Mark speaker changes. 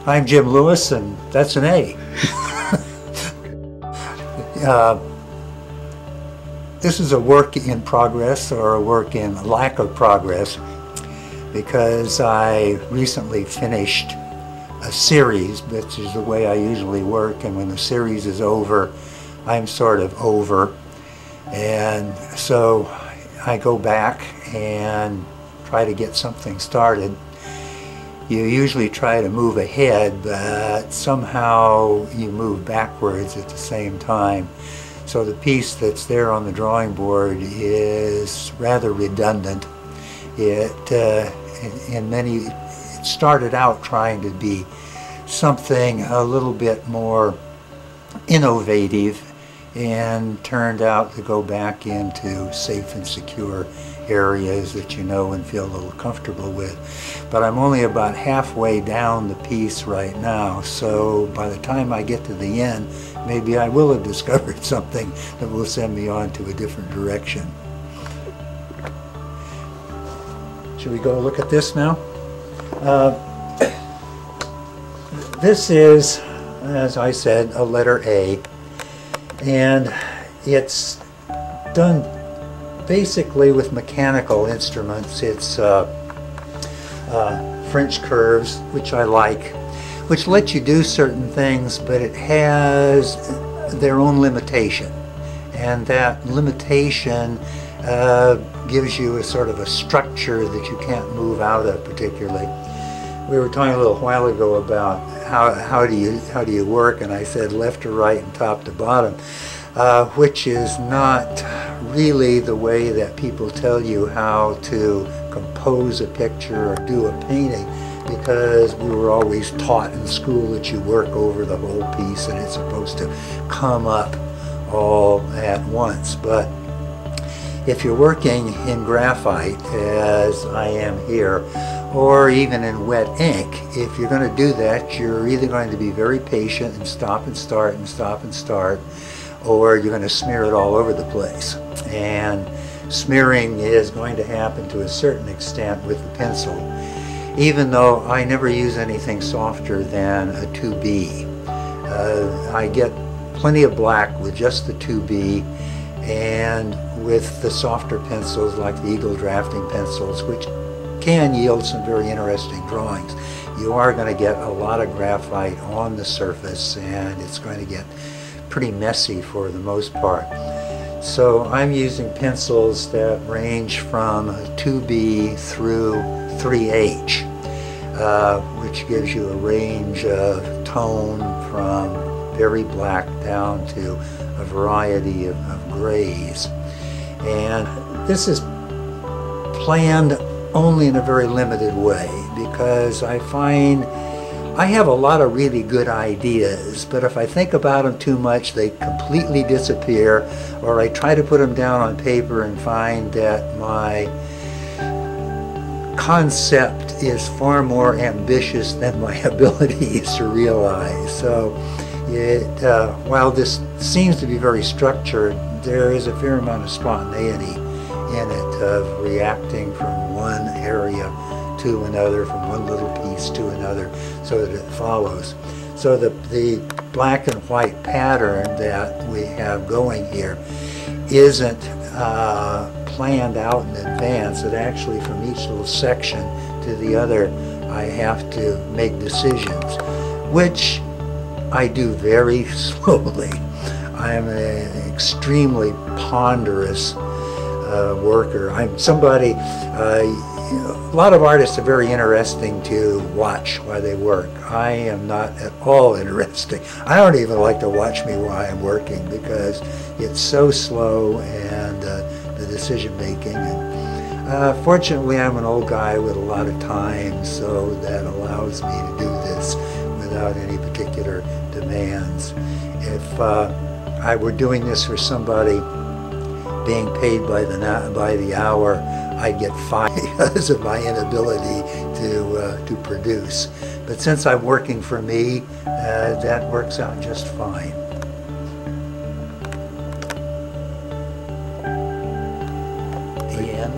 Speaker 1: I'm Jim Lewis, and that's an A. This is a work in progress, or a work in lack of progress, because I recently finished a series, which is the way I usually work, and when the series is over, I'm sort of over. And so I go back and try to get something started. You usually try to move ahead, but somehow you move backwards at the same time. So the piece that's there on the drawing board is rather redundant. It started out trying to be something a little bit more innovative, and turned out to go back into safe and secure areas that you know and feel a little comfortable with. But I'm only about halfway down the piece right now, so by the time I get to the end, maybe I will have discovered something that will send me on to a different direction. Should we go look at this now? This is, as I said, a letter A, and it's done basically with mechanical instruments. It's French curves, which I like, which let you do certain things, but it has their own limitation, and that limitation gives you a sort of a structure that you can't move out of particularly. We were talking a little while ago about how do you work, and I said left to right and top to bottom, which is not really the way that people tell you how to compose a picture or do a painting, because we were always taught in school that you work over the whole piece and it's supposed to come up all at once. But if you're working in graphite, as I am here, or even in wet ink, if you're going to do that, you're either going to be very patient and stop and start and stop and start, or you're going to smear it all over the place. And smearing is going to happen to a certain extent with the pencil, even though I never use anything softer than a 2B. I get plenty of black with just the 2B, and with the softer pencils like the Eagle drafting pencils, which can yield some very interesting drawings, you are going to get a lot of graphite on the surface, and it's going to get pretty messy for the most part. So I'm using pencils that range from 2B through 3H, which gives you a range of tone from very black down to a variety of grays. And this is planned only in a very limited way, because I find I have a lot of really good ideas, but if I think about them too much, they completely disappear, or I try to put them down on paper and find that my concept is far more ambitious than my abilities to realize. So while this seems to be very structured, there is a fair amount of spontaneity in it, of reacting from one area to another, from one little piece to another, so that it follows. So the black and white pattern that we have going here isn't planned out in advance. It actually, from each little section to the other, I have to make decisions, which I do very slowly. I am an extremely ponderous worker. I'm somebody, a lot of artists are very interesting to watch while they work. I am not at all interesting. I don't even like to watch me while I'm working, because it's so slow, and the decision making. And fortunately, I'm an old guy with a lot of time, so that allows me to do this without any particular demands. If I were doing this for somebody being paid by the hour, I'd get fired because of my inability to produce. But since I'm working for me, that works out just fine. The end.